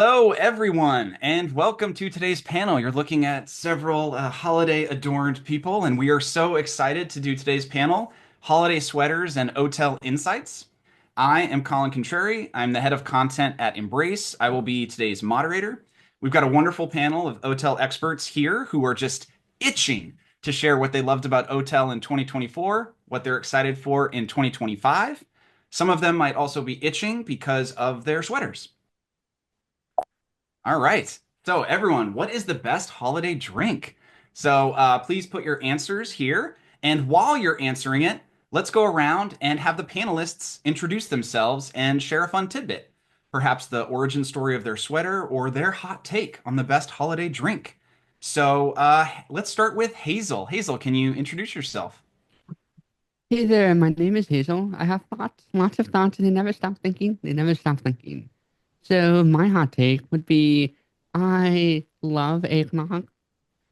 Hello, everyone, and welcome to today's panel. You're looking at several holiday adorned people, and we are so excited to do today's panel, Holiday Sweaters and OTel Insights. I am Colin Contrary. I'm the head of content at Embrace. I will be today's moderator. We've got a wonderful panel of OTel experts here who are just itching to share what they loved about OTel in 2024, what they're excited for in 2025. Some of them might also be itching because of their sweaters. All right. So, everyone, what is the best holiday drink? So, please put your answers here. And while you're answering it, let's go around and have the panelists introduce themselves and share a fun tidbit. Perhaps the origin story of their sweater or their hot take on the best holiday drink. So, let's start with Hazel. Hazel, can you introduce yourself? Hey there, my name is Hazel. I have thoughts, lots of thoughts, and they never stop thinking. They never stop thinking. So my hot take would be I love eggnog,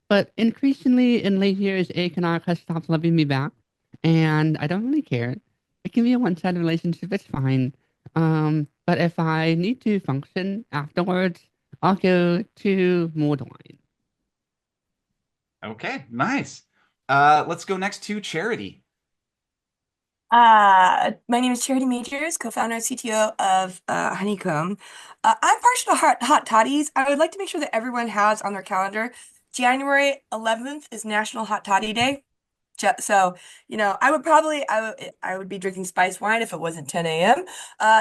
but increasingly in late years, eggnog has stopped loving me back, and I don't really care. It can be a one-sided relationship, it's fine. But if I need to function afterwards, I'll go to mulled wine. Okay, nice. Let's go next to Charity. My name is Charity Majors, co-founder and CTO of Honeycomb. I'm partial to hot toddies. I would like to make sure that everyone has on their calendar January 11th is National Hot Toddy Day. So, I would be drinking spice wine if it wasn't 10 a.m.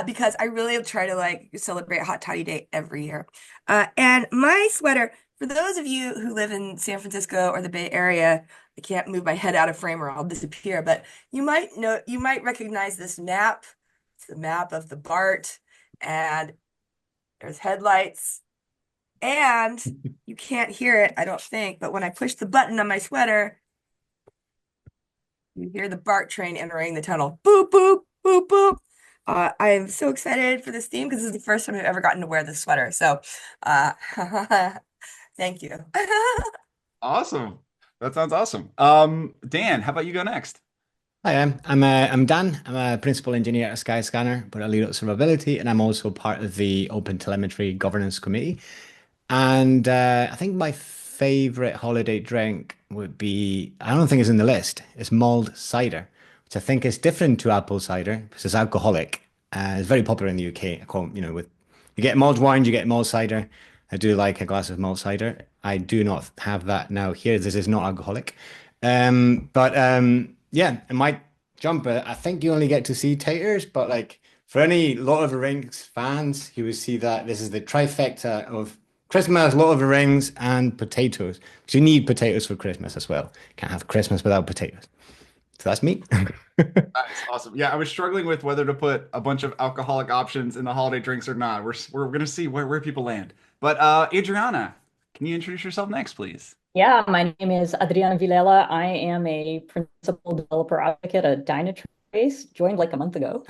Because I really try to like celebrate Hot Toddy Day every year. And my sweater, for those of you who live in San Francisco or the Bay Area, I can't move my head out of frame or I'll disappear, but you might recognize this map. It's the map of the BART, and there's headlights, and you can't hear it, I don't think, but when I push the button on my sweater, you hear the BART train entering the tunnel. Boop, boop, boop, boop. I am so excited for this theme because this is the first time I've ever gotten to wear this sweater. So, uh, thank you. Awesome. That sounds awesome. Dan, how about you go next? Hi, I'm Dan. I'm a principal engineer at Skyscanner, but I lead observability, and I'm also part of the OpenTelemetry governance committee. And I think my favorite holiday drink would be, I don't think it's in the list, it's mulled cider, which I think is different to apple cider because it's alcoholic. It's very popular in the UK. With you get mulled wine, you get mulled cider. I do like a glass of mulled cider. I do not have that now here. This is not alcoholic. But yeah, it might jump. I think you only get to see taters, but like for any Lord of the Rings fans, you will see that this is the trifecta of Christmas, Lord of the Rings, and potatoes. Because you need potatoes for Christmas as well. Can't have Christmas without potatoes. So that's me. Nice, awesome. Yeah, I was struggling with whether to put a bunch of alcoholic options in the holiday drinks or not. We're gonna see where people land. But Adriana, can you introduce yourself next, please? Yeah, my name is Adriana Villela. I am a principal developer advocate at Dynatrace, joined like a month ago.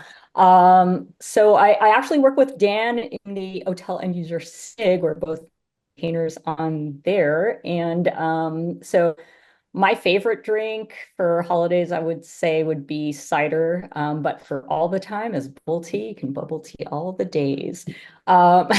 So I actually work with Dan in the OTel end user SIG. We're both maintainers on there. And so my favorite drink for holidays, I would say, would be cider. But for all the time is bubble tea. You can bubble tea all the days. Um,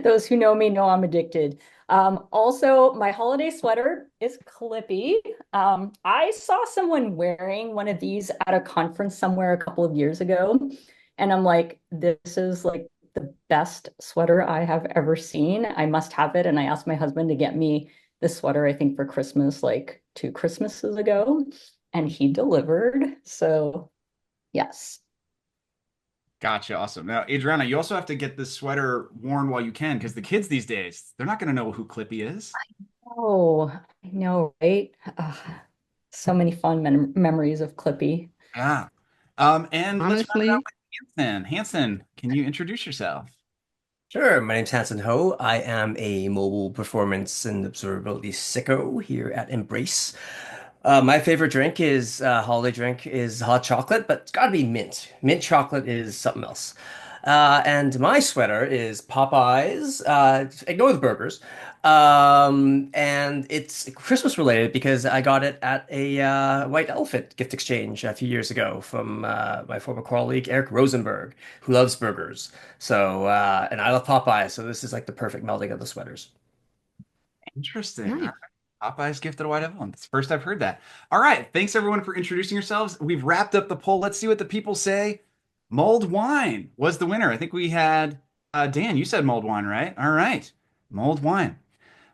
those who know me know I'm addicted. Also, my holiday sweater is Clippy. I saw someone wearing one of these at a conference somewhere a couple of years ago, and I'm like, this is like the best sweater I have ever seen. I must have it. And I asked my husband to get me this sweater, I think, for Christmas, like 2 Christmases ago, and he delivered. So, yes. Gotcha, awesome. Now, Adriana, you also have to get this sweater worn while you can, because the kids these days, they're not gonna know who Clippy is. Oh, I know, right? So many fun memories of Clippy. Yeah. And let's round it out Honestly, with Hanson. Hanson, can you introduce yourself? Sure, my name's Hanson Ho. I am a mobile performance and observability sicko here at Embrace. My favorite drink is holiday drink is hot chocolate, but it's got to be mint. Mint chocolate is something else. And my sweater is Popeyes. Ignore the burgers. And it's Christmas related because I got it at a White Elephant gift exchange a few years ago from my former colleague Eric Rosenberg, who loves burgers. So, and I love Popeyes, so this is like the perfect melding of the sweaters. Interesting. All right. Nice. Popeye's gifted a white elephant. It's the first I've heard that. All right. Thanks everyone for introducing yourselves. We've wrapped up the poll. Let's see what the people say. Mulled wine was the winner. I think we had Dan, you said mulled wine, right? All right. Mulled wine.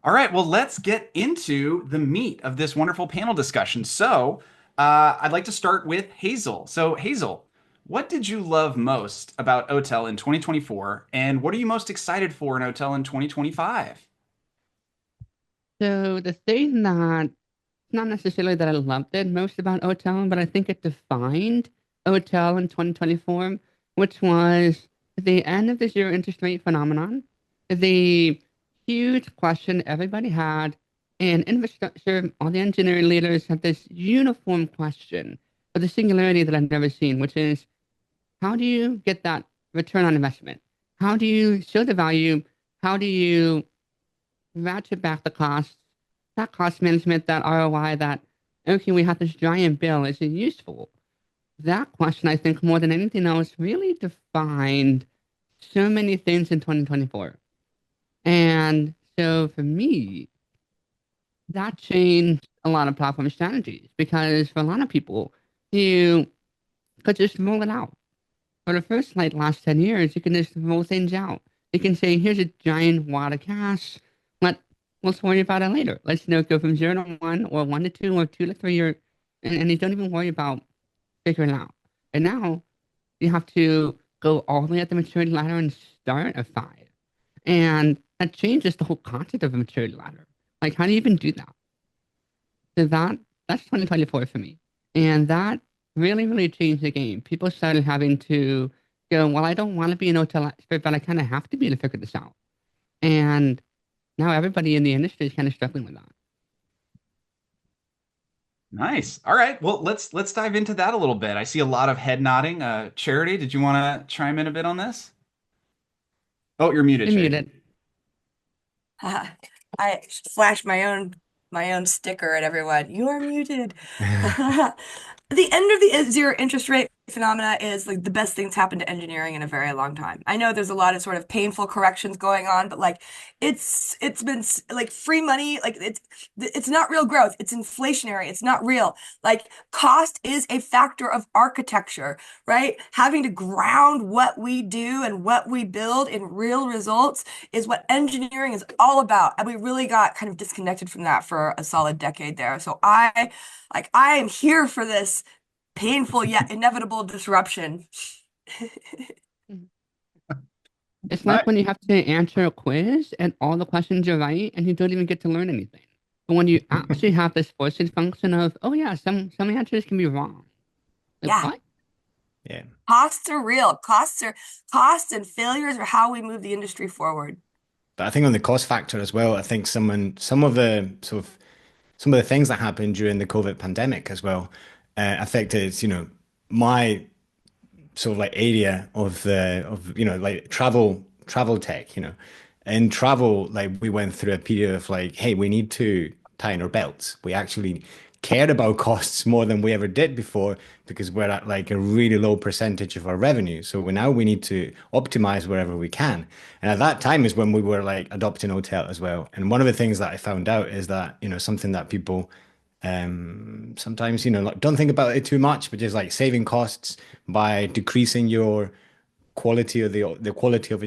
All right. Well, let's get into the meat of this wonderful panel discussion. So, I'd like to start with Hazel. So, Hazel, what did you love most about OTel in 2024, and what are you most excited for in OTel in 2025? So the thing that not necessarily that I loved it most about OTel, but I think it defined OTel in 2024, which was the end of the zero interest rate phenomenon, the huge question everybody had, and infrastructure, all the engineering leaders had this uniform question of the singularity that I've never seen, which is how do you get that return on investment? How do you show the value? How do you ratchet back the costs, that cost management, that ROI, that, okay, we have this giant bill, is it useful? That question, I think, more than anything else, really defined so many things in 2024. And so for me, that changed a lot of platform strategies because for a lot of people, you could just roll it out. For the first like last 10 years, you can just roll things out. You can say, here's a giant wad of cash. Let's worry about it later. Let's go from 0 to 1 or 1 to 2 or 2 to 3 and you don't even worry about figuring it out. And now you have to go all the way at the maturity ladder and start at 5. And that changes the whole concept of a maturity ladder. Like, how do you even do that? So that's 2024 for me. And that really, really changed the game. People started having to go, well, I don't want to be an hotel expert, but I kind of have to be to figure this out. And now everybody in the industry is kind of struggling with that. Nice. All right. Well, let's dive into that a little bit. I see a lot of head nodding. Charity, did you want to chime in a bit on this? Oh, you're muted, You're Charity. muted. I flashed my own sticker at everyone. You are muted. The end of the zero interest rate phenomena is like the best thing that's happened to engineering in a very long time. I know there's a lot of sort of painful corrections going on, but like it's been like free money, like it's not real growth. It's inflationary. It's not real. Like cost is a factor of architecture, right? Having to ground what we do and what we build in real results is what engineering is all about. And we really got kind of disconnected from that for a solid decade there. So I am here for this painful yet inevitable disruption. It's All like right. when you have to answer a quiz and all the questions are right and you don't even get to learn anything. But when you actually have this forcing function of, oh yeah, some answers can be wrong. Like Yeah, what? Yeah. costs are real. Costs and failures are how we move the industry forward. But I think on the cost factor as well, I think some of the things that happened during the COVID pandemic as well affected, my sort of like area of like travel tech. In travel, like we went through a period of like, hey, we need to tighten our belts. We actually cared about costs more than we ever did before because we're at like a really low percentage of our revenue. So we need to optimize wherever we can. And at that time is when we were like adopting hotel as well. And one of the things that I found out is that, something that people sometimes, like, don't think about it too much, but just like saving costs by decreasing your the quality of your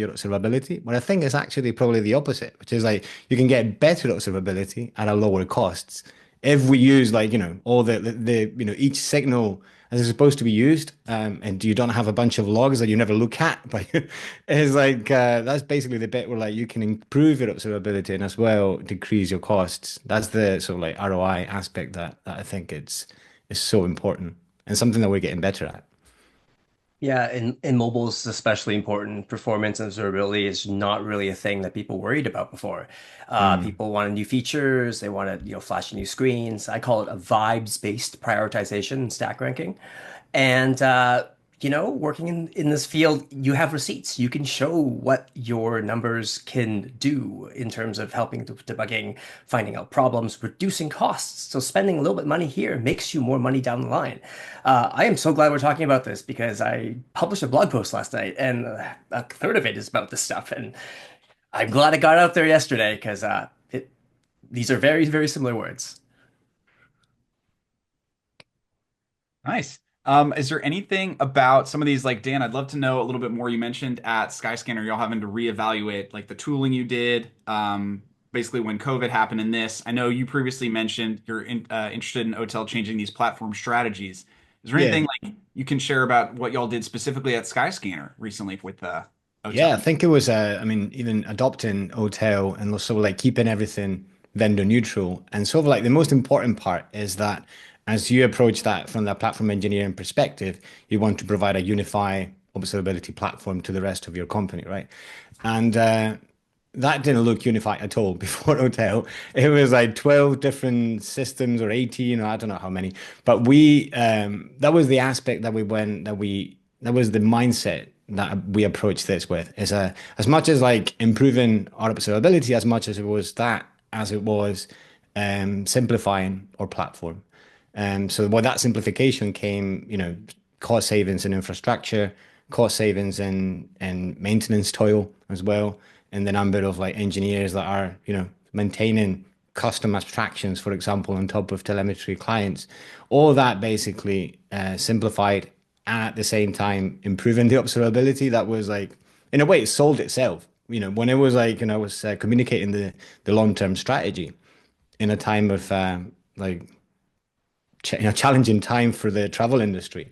observability. But I think it's actually probably the opposite, which is like you can get better observability at a lower costs if we use like all the each signal as it's supposed to be used, and you don't have a bunch of logs that you never look at. But it's like that's basically the bit where like you can improve your observability and as well decrease your costs. That's the sort of like ROI aspect that I think is so important and something that we're getting better at. Yeah, in mobile is especially important. Performance and observability is not really a thing that people worried about before. Mm. People wanted new features, they wanted, flashy new screens. I call it a vibes-based prioritization and stack ranking. And working in this field, you have receipts. You can show what your numbers can do in terms of helping to debugging, finding out problems, reducing costs. So spending a little bit of money here makes you more money down the line. I am so glad we're talking about this because I published a blog post last night, and a third of it is about this stuff. And I'm glad I got out there yesterday because these are very, very similar words. Nice. Is there anything about some of these, like Dan, I'd love to know a little bit more. You mentioned at Skyscanner, y'all having to reevaluate like the tooling you did, basically when COVID happened in this. I know you previously mentioned interested in OTel changing these platform strategies. Is there Yeah. anything like you can share about what y'all did specifically at Skyscanner recently with Yeah, I OTel? think it was, I mean, even adopting OTel and also like keeping everything vendor neutral. And sort of like the most important part is that as you approach that from the platform engineering perspective, you want to provide a unified observability platform to the rest of your company, right? And that didn't look unified at all before OTel. It was like 12 different systems or 18, or I don't know how many. But that was the aspect that we went, that was the mindset that we approached this with. Is as much as like improving our observability, as much as it was that, as it was simplifying our platform. So with that simplification came, cost savings in infrastructure, cost savings in maintenance toil as well, and the number of like engineers that are, maintaining custom abstractions, for example, on top of telemetry clients. All that basically simplified and at the same time improving the observability. That was like, in a way, it sold itself. When it was like, I was communicating the long-term strategy in a time of like challenging time for the travel industry.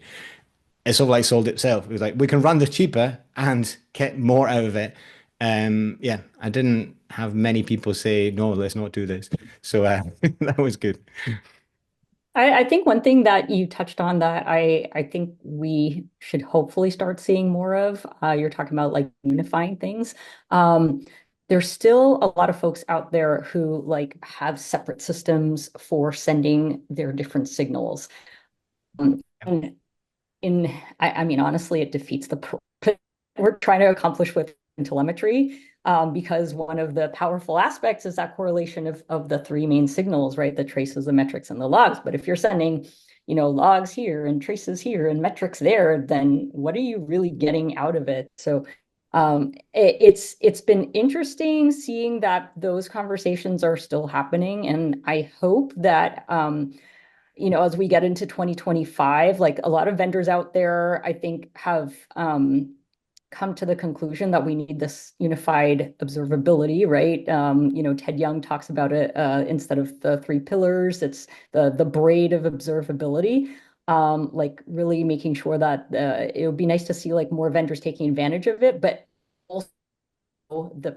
It sort of like sold itself. It was like we can run this cheaper and get more out of it. Yeah, I didn't have many people say no, let's not do this. So that was good. I think one thing that you touched on that I think we should hopefully start seeing more of, you're talking about like unifying things. There's still a lot of folks out there who like have separate systems for sending their different signals. And I mean, honestly, it defeats the we're trying to accomplish with telemetry, because one of the powerful aspects is that correlation of the three main signals, right? The traces, the metrics, and the logs. But if you're sending, logs here and traces here and metrics there, then what are you really getting out of it? So it's been interesting seeing that those conversations are still happening, and I hope that as we get into 2025, like a lot of vendors out there, I think have come to the conclusion that we need this unified observability, right? Ted Young talks about it, instead of the three pillars, it's the braid of observability. Like really making sure that it would be nice to see like more vendors taking advantage of it, but also the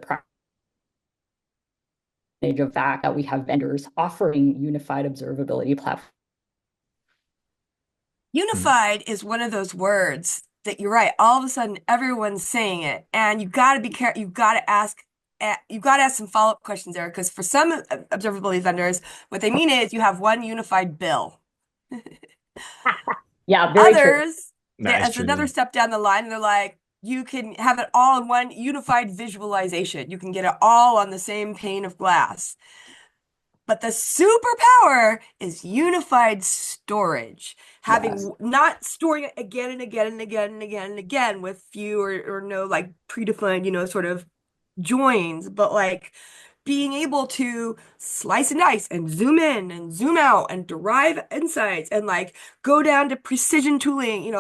advantage of fact that we have vendors offering unified observability platforms. Unified is one of those words that you're right. All of a sudden, everyone's saying it, and you got to be careful. You got to ask some follow-up questions there, because for some observability vendors, what they mean is you have one unified bill. Yeah, very true. Others, That is it's true. another step down the line, and they're like, you can have it all in one unified visualization. You can get it all on the same pane of glass. But the superpower is unified storage, having Yes. not storing it again and again and again and again and again with few or no like predefined, sort of joins, but like being able to slice and dice and zoom in and zoom out and derive insights and like go down to precision tooling,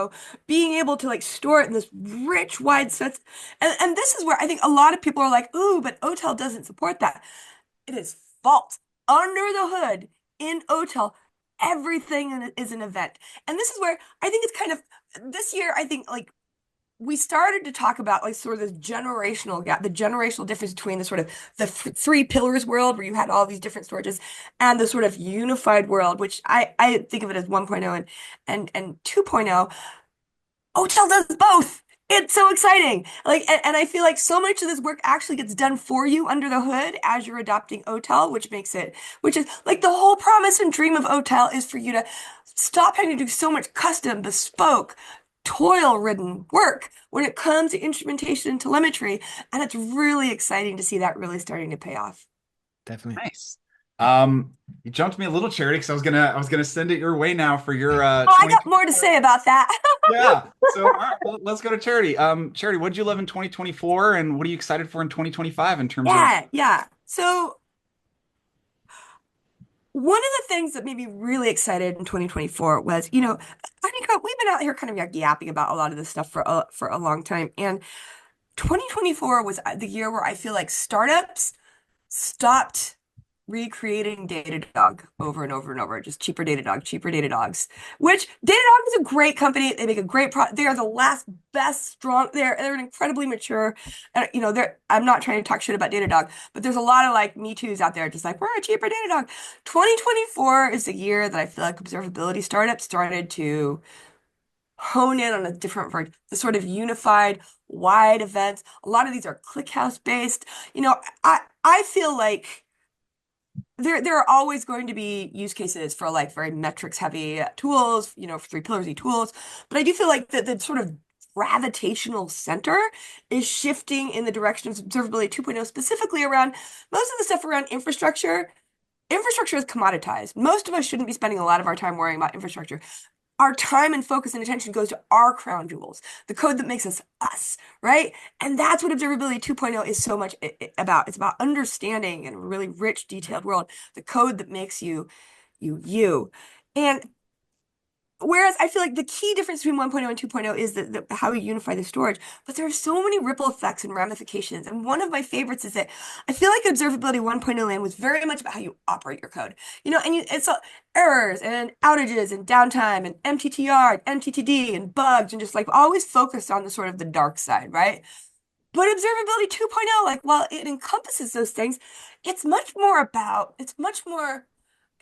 being able to like store it in this rich wide sets. And this is where I think a lot of people are like, ooh, but OTel doesn't support that. It is false. Under the hood in OTel, everything is an event. And this is where I think it's kind of this year, I think like we started to talk about like sort of this generational gap, the generational difference between the sort of the three pillars world where you had all these different storages and the sort of unified world, which I think of it as 1.0 and 2.0. OTel does both. It's so exciting. Like, and I feel like so much of this work actually gets done for you under the hood as you're adopting OTel, which is like the whole promise and dream of OTel is for you to stop having to do so much custom, bespoke toil-ridden work when it comes to instrumentation and telemetry, and it's really exciting to see that really starting to pay off. Definitely. Nice. You jumped me a little, Charity, because I was gonna send it your way now for your Oh, I got more to say about that. Yeah. So all right, well, let's go to Charity. Charity, what did you love in 2024, and what are you excited for in 2025 in terms of? Yeah. So one of the things that made me really excited in 2024 was, Honeycomb, we've been out here kind of like yapping about a lot of this stuff for a long time, and 2024 was the year where I feel like startups stopped recreating Datadog over and over and over, just cheaper Datadog, cheaper Datadogs, which Datadog is a great company. They make a great product. They are the last best strong. They're an incredibly mature, and I'm not trying to talk shit about Datadog, but there's a lot of like Me Too's out there, just like we're a cheaper Datadog. 2024 is the year that I feel like observability startups started to hone in on a different version, the sort of unified wide events. A lot of these are ClickHouse based. I feel like there are always going to be use cases for like very metrics heavy tools, for 3 pillars tools. But I do feel like the sort of gravitational center is shifting in the direction of observability 2.0, specifically around most of the stuff around infrastructure. Infrastructure is commoditized. Most of us shouldn't be spending a lot of our time worrying about infrastructure. Our time and focus and attention goes to our crown jewels, the code that makes us us, right? And that's what Observability 2.0 is so much about. It's about understanding in a really rich, detailed world, the code that makes you, you. And whereas I feel like the key difference between 1.0 and 2.0 is how we unify the storage, but there are so many ripple effects and ramifications. And one of my favorites is that I feel like Observability 1.0 land was very much about how you operate your code. It's errors and outages and downtime and MTTR, and MTTD and bugs and just like always focused on the sort of the dark side, right? But Observability 2.0, like while it encompasses those things, it's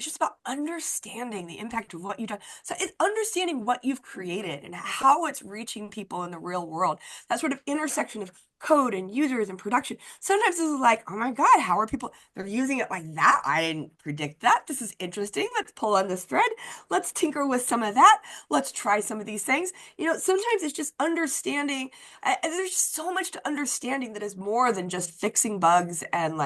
just about understanding the impact of what you've done. So it's understanding what you've created and how it's reaching people in the real world. That sort of intersection of code and users and production. Sometimes this is like, oh my God, how are people, they're using it like that? I didn't predict that. This is interesting. Let's pull on this thread. Let's tinker with some of that. Let's try some of these things. Sometimes it's just understanding. There's just so much to understanding that is more than just fixing bugs and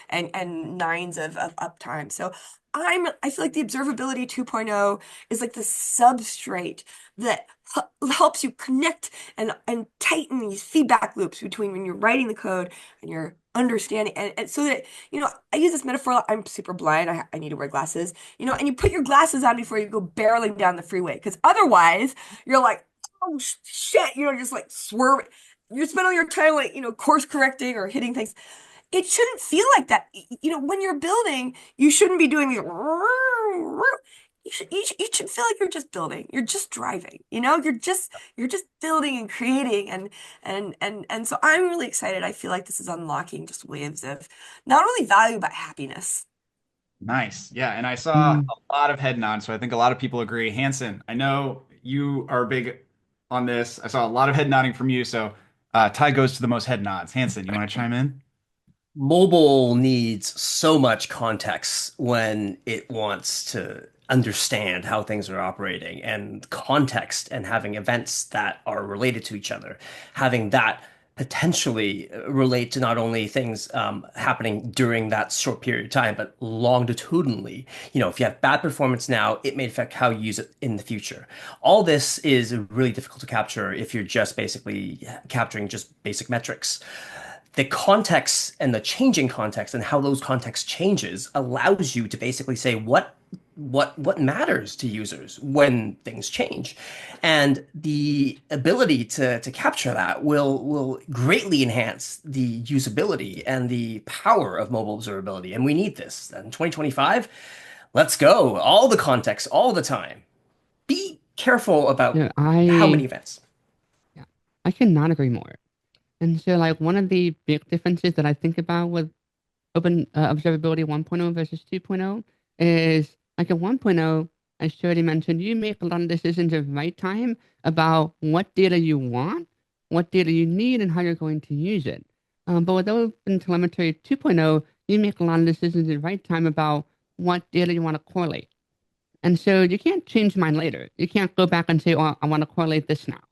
and nines of uptime. So I feel like the Observability 2.0 is like the substrate that helps you connect and tighten these feedback loops between when you're writing the code and you're understanding. And so that, I use this metaphor. I'm super blind. I need to wear glasses, and you put your glasses on before you go barreling down the freeway. Because otherwise you're like, oh shit, just like swerving. You spend all your time like, course correcting or hitting things. It shouldn't feel like that. When you're building, you shouldn't be doing the. You should feel like you're just building. You're just driving. You're just building and creating and so I'm really excited. I feel like this is unlocking just waves of not only value but happiness. Nice. Yeah, and I saw Mm. a lot of head nods, so I think a lot of people agree. Hanson, I know you are big on this. I saw a lot of head nodding from you, so tie goes to the most head nods. Hanson, you want to chime in? Mobile needs so much context when it wants to understand how things are operating, and context and having events that are related to each other, having that potentially relate to not only things happening during that short period of time, but longitudinally. If you have bad performance now, it may affect how you use it in the future. All this is really difficult to capture if you're just basically capturing just basic metrics. The context and the changing context and how those context changes allows you to basically say what matters to users when things change. And the ability to capture that will greatly enhance the usability and the power of mobile observability. And we need this. In 2025, let's go. All the context, all the time. Be careful about Yeah, how many events. yeah, I cannot agree more. And so, like, one of the big differences that I think about with Open Observability 1.0 versus 2.0 is like at 1.0, as Shirley mentioned, you make a lot of decisions at the right time about what data you want, what data you need, and how you're going to use it. But with OpenTelemetry 2.0, you make a lot of decisions at the right time about what data you want to correlate. And so you can't change mine later. You can't go back and say, oh, I want to correlate this now.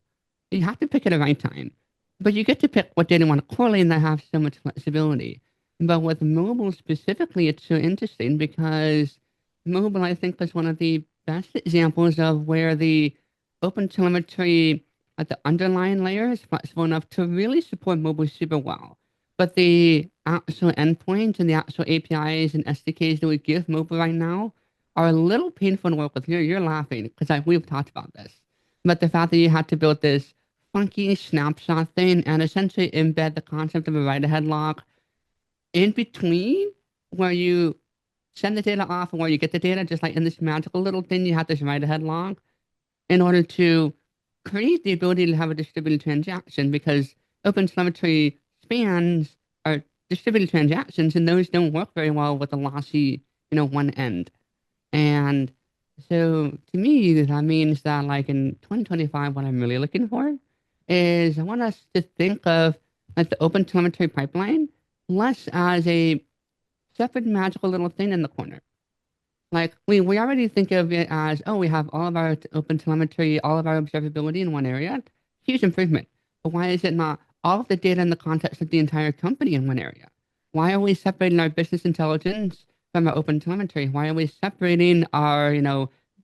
You have to pick at the right time, but you get to pick what data you want to correlate and that have so much flexibility. But with mobile specifically, it's so interesting because mobile, I think, was one of the best examples of where the OpenTelemetry at the underlying layer is flexible enough to really support mobile super well. But the actual endpoints and the actual APIs and SDKs that we give mobile right now are a little painful to work with. You're laughing because we've talked about this. But the fact that you had to build this funky snapshot thing and essentially embed the concept of a write-ahead log in between where you send the data off and where you get the data, just like in this magical little thing, you have this write-ahead log in order to create the ability to have a distributed transaction because OpenTelemetry spans are distributed transactions and those don't work very well with a lossy, one end. And so to me, that means that like in 2025, what I'm really looking for is I want us to think of like the OpenTelemetry pipeline less as a separate magical little thing in the corner. Like we already think of it as, oh, we have all of our OpenTelemetry, all of our observability in one area. Huge improvement. But why is it not all of the data in the context of the entire company in one area? Why are we separating our business intelligence from our OpenTelemetry? Why are we separating our,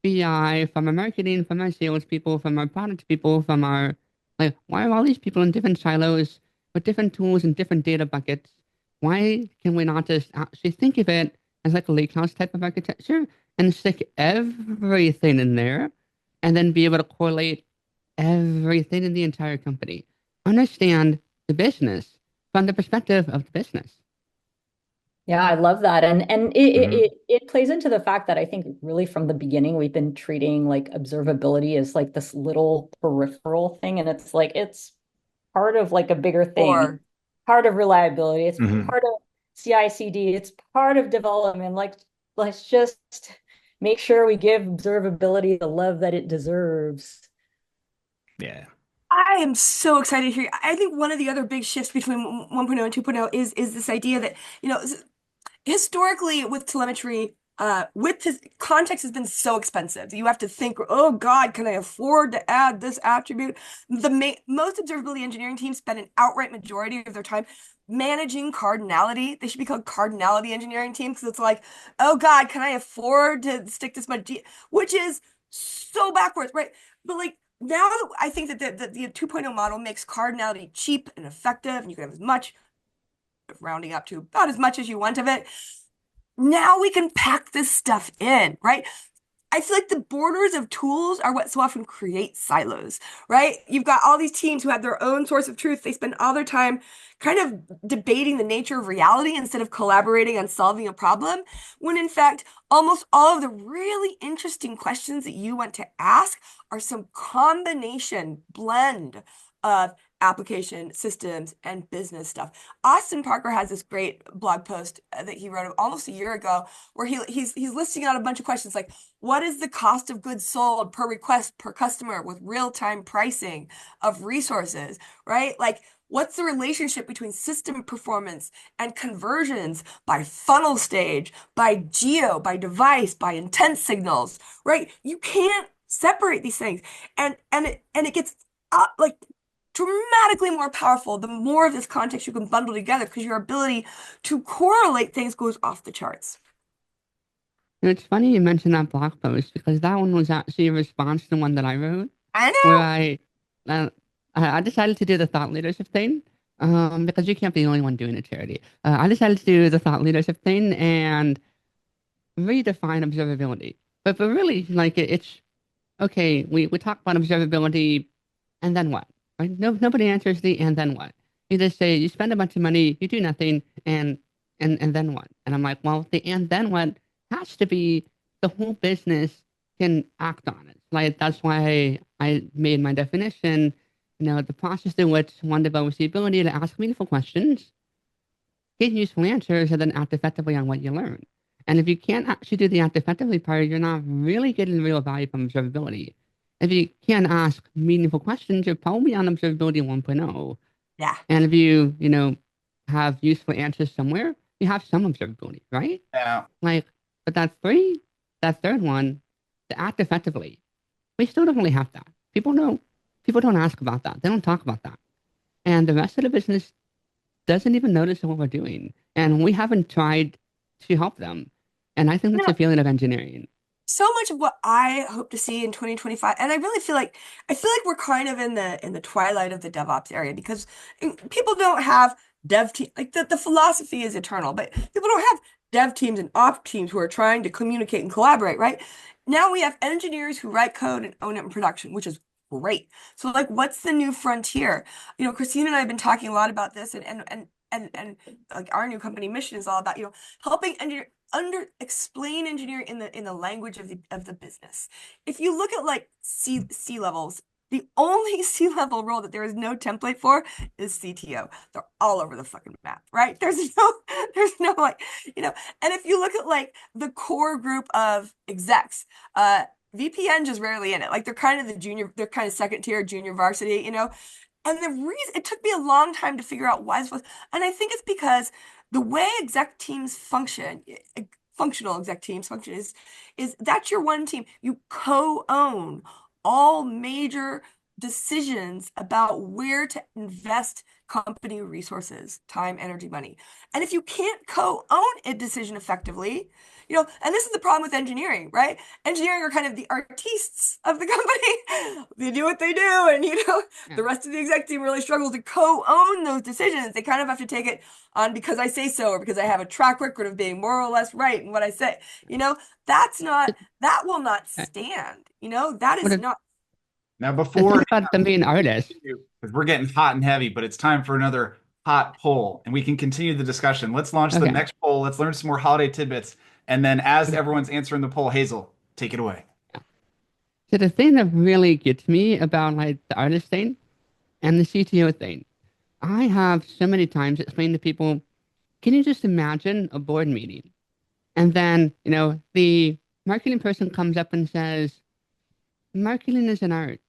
BI from our marketing, from our salespeople, from our product people, from our like why are all these people in different silos with different tools and different data buckets? Why can we not just actually think of it as like a lakehouse type of architecture and stick everything in there and then be able to correlate everything in the entire company? Understand the business from the perspective of the business. Yeah, I love that. And Mhm. it plays into the fact that I think really from the beginning we've been treating like observability as like this little peripheral thing. And it's like it's part of like a bigger thing, Or part of reliability, it's Mhm. part of CI/CD, it's part of development. Like let's just make sure we give observability the love that it deserves. Yeah. I am so excited to hear. I think one of the other big shifts between 1.0 and 2.0 is this idea that, historically with telemetry, with this context has been so expensive. You have to think, oh God, can I afford to add this attribute? Most observability engineering teams spend an outright majority of their time managing cardinality. They should be called cardinality engineering teams because it's like, oh God, can I afford to stick this much? Which is so backwards, right? But like now I think that the 2.0 model makes cardinality cheap and effective, and you can have as much rounding up to about as much as you want of it. Now we can pack this stuff in, right? I feel like the borders of tools are what so often create silos, right? You've got all these teams who have their own source of truth. They spend all their time kind of debating the nature of reality instead of collaborating on solving a problem, when in fact, almost all of the really interesting questions that you want to ask are some combination, blend of application systems and business stuff. Austin Parker has this great blog post that he wrote almost a year ago where he's listing out a bunch of questions like what is the cost of goods sold per request per customer with real-time pricing of resources, right? Like what's the relationship between system performance and conversions by funnel stage, by geo, by device, by intent signals, right? You can't separate these things. And it gets like dramatically more powerful the more of this context you can bundle together because your ability to correlate things goes off the charts. It's funny you mentioned that blog post because that one was actually a response to one that I wrote I where know. uh, I decided to do the thought leadership thing because you can't be the only one doing a charity. I decided to do the thought leadership thing and redefine observability. But really, like it's okay. We talk about observability, and then what? Right? No, nobody answers the and then what. You just say you spend a bunch of money, you do nothing, and then what? And I'm like, well, the and then what has to be the whole business can act on it. Like that's why I made my definition. The process in which one develops the ability to ask meaningful questions, get useful answers, and then act effectively on what you learn. And if you can't actually do the act effectively part, you're not really getting real value from observability. If you can't ask meaningful questions, you're probably on observability 1.0. Yeah. And if have useful answers somewhere, you have some observability, right? Yeah. Like, but that third one, to act effectively, we still don't really have that. People know People don't ask about that. They don't talk about that. And the rest of the business doesn't even notice what we're doing. And we haven't tried to help them. And I think that's a feeling of engineering. So much of what I hope to see in 2025, and I really feel like we're kind of in the twilight of the DevOps area because people don't have dev team like the philosophy is eternal, but people don't have dev teams and ops teams who are trying to communicate and collaborate, right? Now we have engineers who write code and own it in production, which is great. So like what's the new frontier? Christine and I have been talking a lot about this and like our new company mission is all about, helping explain engineering in the language of the business. If you look at like C levels, the only C-level role that there is no template for is CTO. They're all over the fucking map, right? There's no like, and if you look at like the core group of execs, VPN just rarely in it. Like they're kind of they're kind of second tier junior varsity, And the reason it took me a long time to figure out why this was, and I think it's because the way exec teams function, functional exec teams function is that's your one team. You co-own all major decisions about where to invest company resources, time, energy, money. And if you can't co-own a decision effectively, and this is the problem with engineering, right? Engineering are kind of the artistes of the company. They do what they do, and the rest of the exec team really struggles to co-own those decisions. They kind of have to take it on because I say so, or because I have a track record of being more or less right in what I say. That will not stand. That is not. Now, The before thing about them being artists, because we're getting hot and heavy, but it's time for another hot poll, and we can continue the discussion. Let's launch the Okay. next poll. Let's learn some more holiday tidbits, and then as everyone's answering the poll, Hazel, take it away. So the thing that really gets me about like the artist thing and the CTO thing, I have so many times explained to people, can you just imagine a board meeting? And then, the marketing person comes up and says, marketing is an art.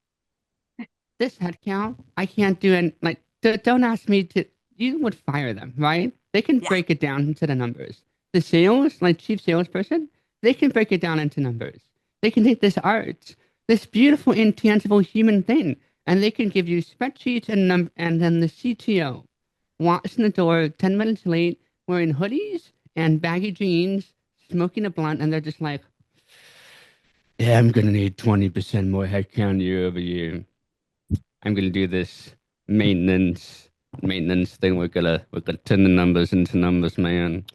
This headcount, I can't do it. Like, don't ask me to, you would fire them, right? They can Yeah. break it down into the numbers. The sales, like chief salesperson, they can break it down into numbers. They can take this art, this beautiful, intangible human thing, and they can give you spreadsheets and then the CTO walks in the door 10 minutes late, wearing hoodies and baggy jeans, smoking a blunt, and they're just like, yeah, I'm gonna need 20% more headcount year over year. I'm gonna do this maintenance thing. We're gonna turn the numbers into numbers, man.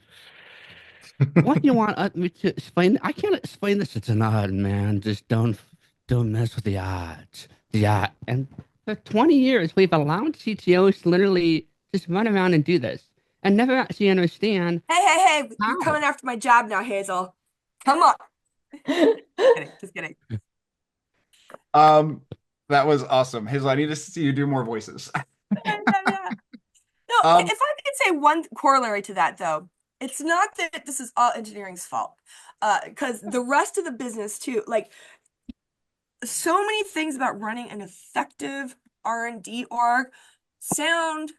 What do you want me to explain? I can't explain this. It's an art, man. Just don't mess with the art. The art. And for 20 years, we've allowed CTOs to literally just run around and do this and never actually understand Hey, you're how. coming after my job now, Hazel. Come on. Just kidding. That was awesome, Hazel. I need to see you do more voices. Yeah. No, if I could say one corollary to that, though, it's not that this is all engineering's fault, because the rest of the business too, like so many things about running an effective R&D org sound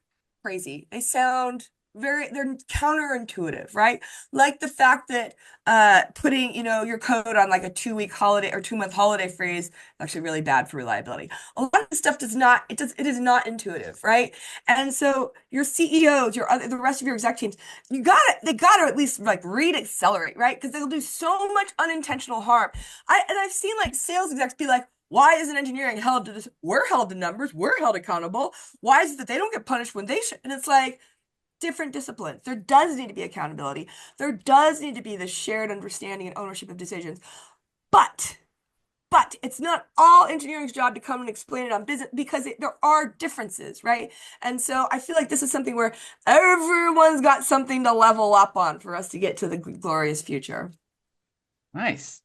crazy. They sound they're counterintuitive, right? Like the fact that putting, your code on like a 2-week holiday or 2-month holiday freeze is actually really bad for reliability. A lot of the stuff it is not intuitive, right? And so your CEOs, the rest of your exec teams, they gotta at least like read accelerate, right? Because they'll do so much unintentional harm. I've seen like sales execs be like, why isn't engineering held to this? We're held to numbers. We're held accountable. Why is it that they don't get punished when they should? And it's like different disciplines. There does need to be accountability. There does need to be the shared understanding and ownership of decisions. But it's not all engineering's job to come and explain it on business because there are differences, right? And so I feel like this is something where everyone's got something to level up on for us to get to the glorious future. Nice.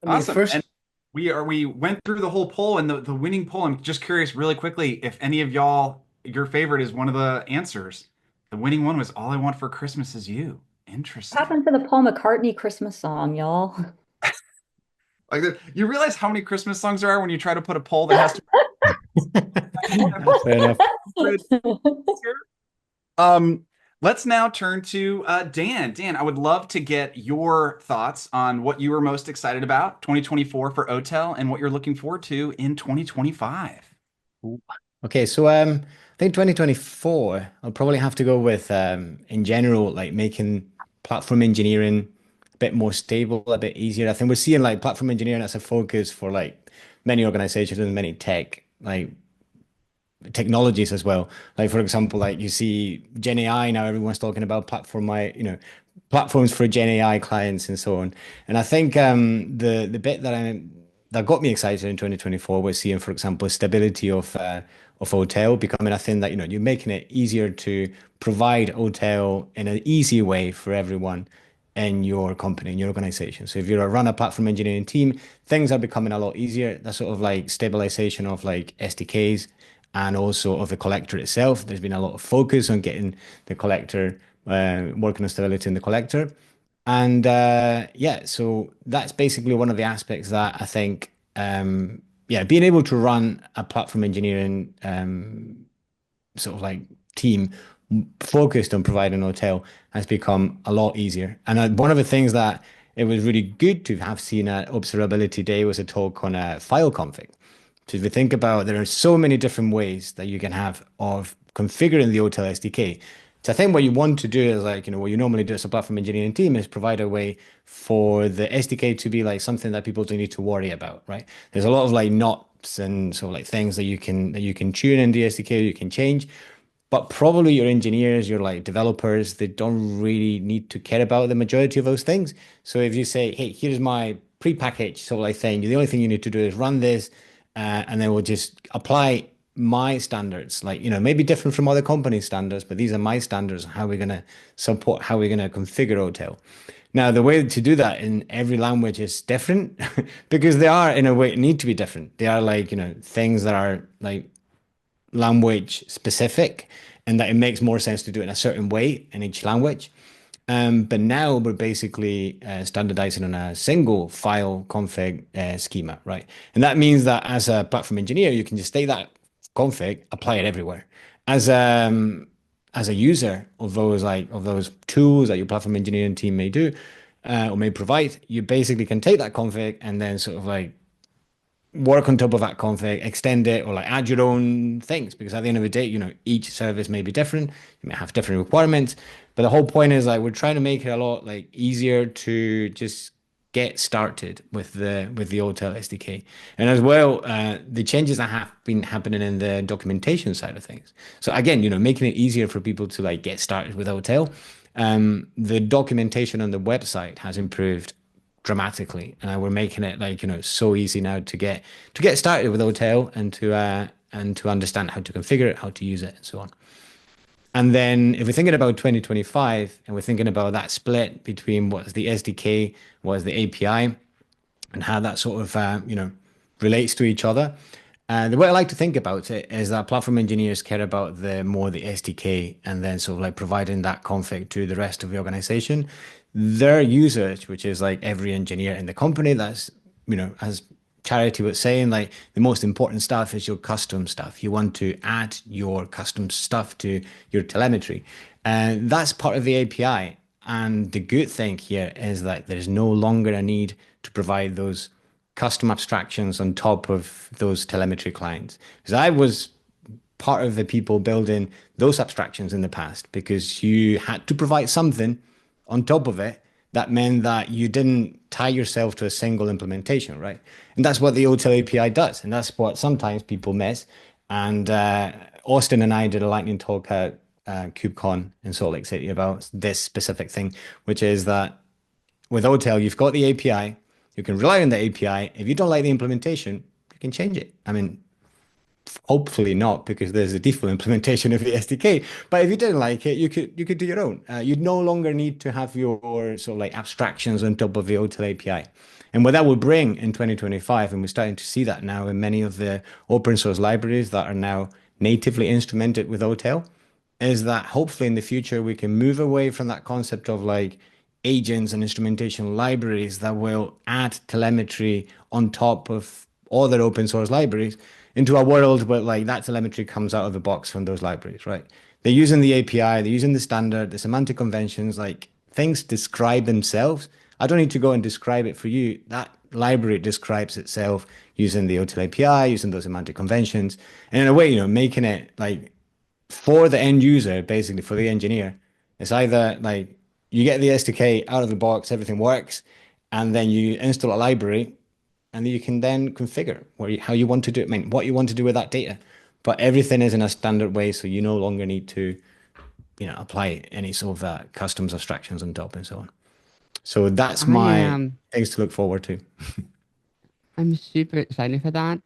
I mean, Awesome. And we went through the whole poll and the winning poll. I'm just curious really quickly if any of y'all, your favorite is one of the answers. The winning one was All I Want for Christmas Is You. Interesting. What happened to the Paul McCartney Christmas song, y'all? Like you realize how many Christmas songs there are when you try to put a poll that has to Fair enough. Let's now turn to Dan. Dan, I would love to get your thoughts on what you were most excited about 2024 for OTel and what you're looking forward to in 2025. Ooh. Okay, so I think 2024, I'll probably have to go with in general, like making platform engineering a bit more stable, a bit easier. I think we're seeing like platform engineering as a focus for like many organizations and many tech like technologies as well. Like for example, like you see Gen AI now, everyone's talking about platforms for Gen AI clients and so on. And I think the bit that got me excited in 2024 was seeing, for example, stability of OTel becoming a thing that you're making it easier to provide OTel in an easy way for everyone in your company, in your organization. So if you're a run a platform engineering team, things are becoming a lot easier. That sort of like stabilization of like SDKs and also of the collector itself. There's been a lot of focus on getting the collector, working on stability in the collector. And yeah, so that's basically one of the aspects that I think, yeah, being able to run a platform engineering sort of like team focused on providing a hotel has become a lot easier. And one of the things that it was really good to have seen at Observability Day was a talk on file config. So if you think about, there are so many different ways that you can have of configuring the hotel SDK. So I think what you want to do is like, what you normally do as a platform engineering team is provide a way for the SDK to be like something that people don't need to worry about, right? There's a lot of like knots and sort of like things that you can tune in the SDK, you can change. But probably your engineers, your like developers, they don't really need to care about the majority of those things. So if you say, hey, here's my prepackaged sort of like thing, the only thing you need to do is run this, and then we'll just apply my standards, like, maybe different from other company standards, but these are my standards, how we're going to support, how we're going to configure OTel. Now, the way to do that in every language is different because they are, in a way, need to be different. They are like, things that are like language specific and that it makes more sense to do it in a certain way in each language. But now we're basically standardizing on a single file config schema, right? And that means that as a platform engineer, you can just take that config, apply it everywhere. As a user of those tools that your platform engineering team may do or may provide, you basically can take that config and then sort of like work on top of that config, extend it, or like add your own things. Because at the end of the day, each service may be different. You may have different requirements. But the whole point is like we're trying to make it a lot like easier to just get started with the OTel SDK. And as well, the changes that have been happening in the documentation side of things. So again, making it easier for people to like get started with OTel. The documentation on the website has improved dramatically. We're making it like, so easy now to get started with OTel and to understand how to configure it, how to use it, and so on. And then if we're thinking about 2025 and we're thinking about that split between what's the SDK, what's the API, and how that sort of relates to each other. The way I like to think about it is that platform engineers care about the SDK and then sort of like providing that config to the rest of the organization. Their users, which is like every engineer in the company, that's as Charity was saying, like the most important stuff is your custom stuff. You want to add your custom stuff to your telemetry, and that's part of the API. And the good thing here is that there's no longer a need to provide those custom abstractions on top of those telemetry clients. Because I was part of the people building those abstractions in the past because you had to provide something on top of it that meant that you didn't tie yourself to a single implementation, right? And that's what the OTel API does. And that's what sometimes people miss. And Austin and I did a lightning talk at KubeCon in Salt Lake City about this specific thing, which is that with OTel, you've got the API. You can rely on the API. If you don't like the implementation, you can change it. I mean, hopefully not, because there's a default implementation of the SDK. But if you didn't like it, you could do your own. You'd no longer need to have your sort of like abstractions on top of the OTel API. And what that will bring in 2025, and we're starting to see that now in many of the open source libraries that are now natively instrumented with OTel, is that hopefully in the future we can move away from that concept of like agents and instrumentation libraries that will add telemetry on top of other open source libraries into a world where like that telemetry comes out of the box from those libraries, right? They're using the API, they're using the standard, the semantic conventions, like things describe themselves. I don't need to go and describe it for you. That library describes itself. using the OTel API, using those semantic conventions, and in a way, making it like for the end user, basically for the engineer. It's either like you get the SDK out of the box, everything works, and then you install a library, and you can then configure how you want to do it, what you want to do with that data. But everything is in a standard way, so you no longer need to, apply any sort of customs abstractions on top and so on. So that's I my am things to look forward to. I'm super excited for that.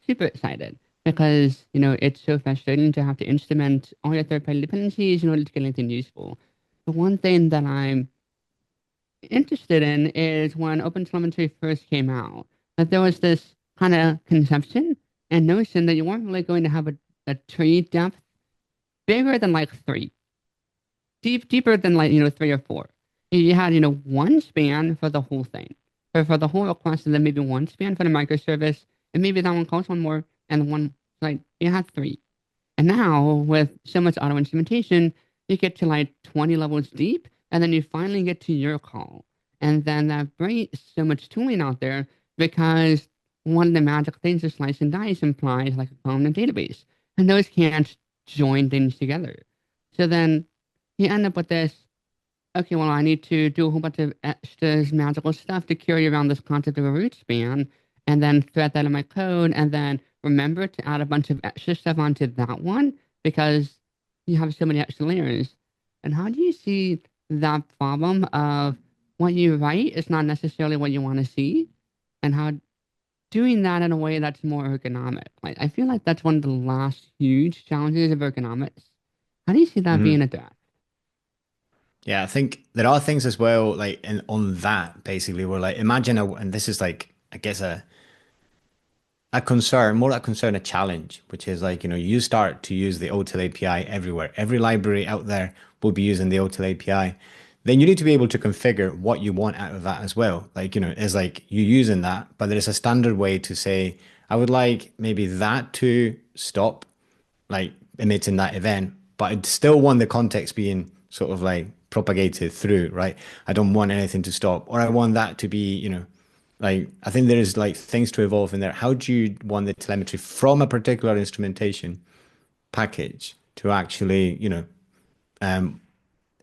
Super excited because, it's so frustrating to have to instrument all your third-party dependencies in order to get anything useful. The one thing that I'm interested in is when OpenTelemetry first came out, that there was this kind of conception and notion that you weren't really going to have a tree depth bigger than like 3, deeper than like, 3 or 4. You had, one span for the whole thing, or for the whole request, and then maybe one span for the microservice, and maybe that one calls one more, and one, like, you had 3. And now, with so much auto instrumentation, you get to like 20 levels deep, and then you finally get to your call. And then that brings so much tooling out there because one of the magic things of slice and dice implies like a column and database. And those can't join things together. So then you end up with this, okay, well, I need to do a whole bunch of extras magical stuff to carry around this concept of a root span, and then thread that in my code, and then remember to add a bunch of extra stuff onto that one because you have so many extra layers. And how do you see that problem of what you write is not necessarily what you want to see, and how doing that in a way that's more ergonomic? Like, I feel like that's one of the last huge challenges of ergonomics. How do you see that being addressed? Yeah, I think there are things as well, like on that basically, where like imagine and this is like I guess a concern, more a concern, a challenge, which is like, you start to use the OTel API everywhere. Every library out there will be using the OTel API. Then you need to be able to configure what you want out of that as well. Like, it's like you using that, but there's a standard way to say, I would like maybe that to stop, like emitting that event, but I still want the context being sort of like propagated through, right? I don't want anything to stop, or I want that to be, like, I think there is like things to evolve in there. How do you want the telemetry from a particular instrumentation package to actually,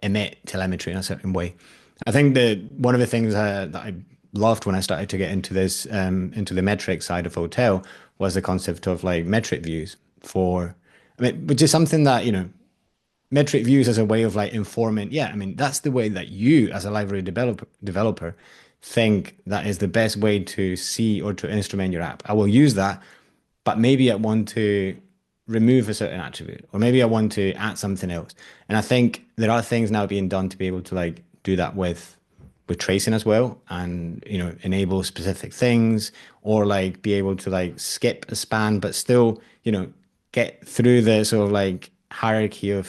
emit telemetry in a certain way? I think that one of the things that I loved when I started to get into this, into the metric side of hotel, was the concept of like metric views which is something that, metric views as a way of like informing. Yeah, I mean, that's the way that you as a library developer think that is the best way to see or to instrument your app. I will use that, but maybe I want to remove a certain attribute, or maybe I want to add something else. And I think there are things now being done to be able to like do that with tracing as well, and enable specific things, or like be able to like skip a span but still get through the sort of like hierarchy of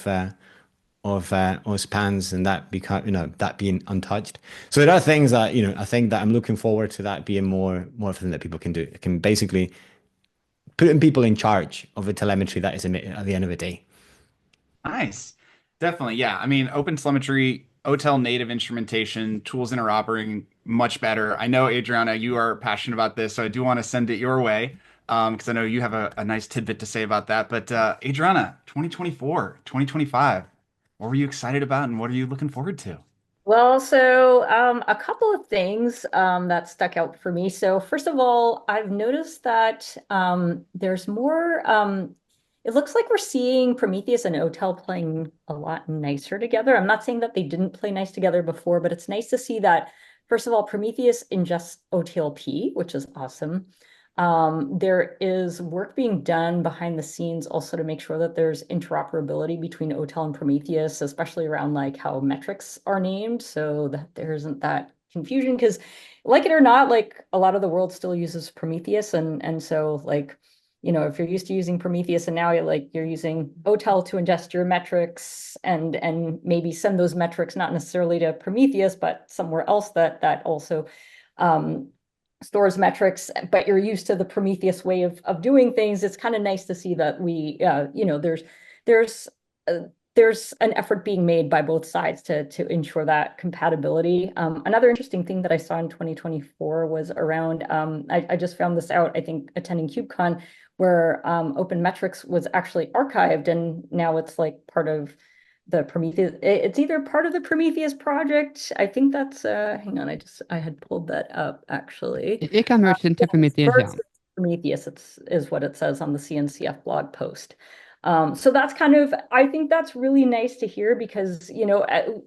spans, and that become that being untouched. So there are things that I think that I'm looking forward to that being more of a thing that people can do. It can basically putting people in charge of the telemetry that is emitted at the end of the day. Nice. Definitely. Yeah. I mean, OpenTelemetry, OTel native instrumentation, tools interoperating much better. I know, Adriana, you are passionate about this, so I do want to send it your way because I know you have a nice tidbit to say about that. But Adriana, 2024, 2025, what were you excited about and what are you looking forward to? Well, so a couple of things that stuck out for me. So first of all, I've noticed that there's more, it looks like we're seeing Prometheus and OTel playing a lot nicer together. I'm not saying that they didn't play nice together before, but it's nice to see that, first of all, Prometheus ingests OTLP, which is awesome. There is work being done behind the scenes also to make sure that there's interoperability between OTel and Prometheus, especially around like how metrics are named, so that there isn't that confusion. Because, like it or not, like a lot of the world still uses Prometheus, and so like if you're used to using Prometheus and now you're using OTel to ingest your metrics and maybe send those metrics not necessarily to Prometheus but somewhere else that also stores metrics, but you're used to the Prometheus way of doing things. It's kind of nice to see that we, there's there's an effort being made by both sides to ensure that compatibility. Another interesting thing that I saw in 2024 was around, I just found this out, I think, attending KubeCon, where OpenMetrics was actually archived, and now it's like part of the Prometheus. It's either part of the Prometheus project. I think that's, hang on, I had pulled that up actually. It got merged into Prometheus, yeah. Prometheus is what it says on the CNCF blog post. So that's kind of, I think that's really nice to hear because,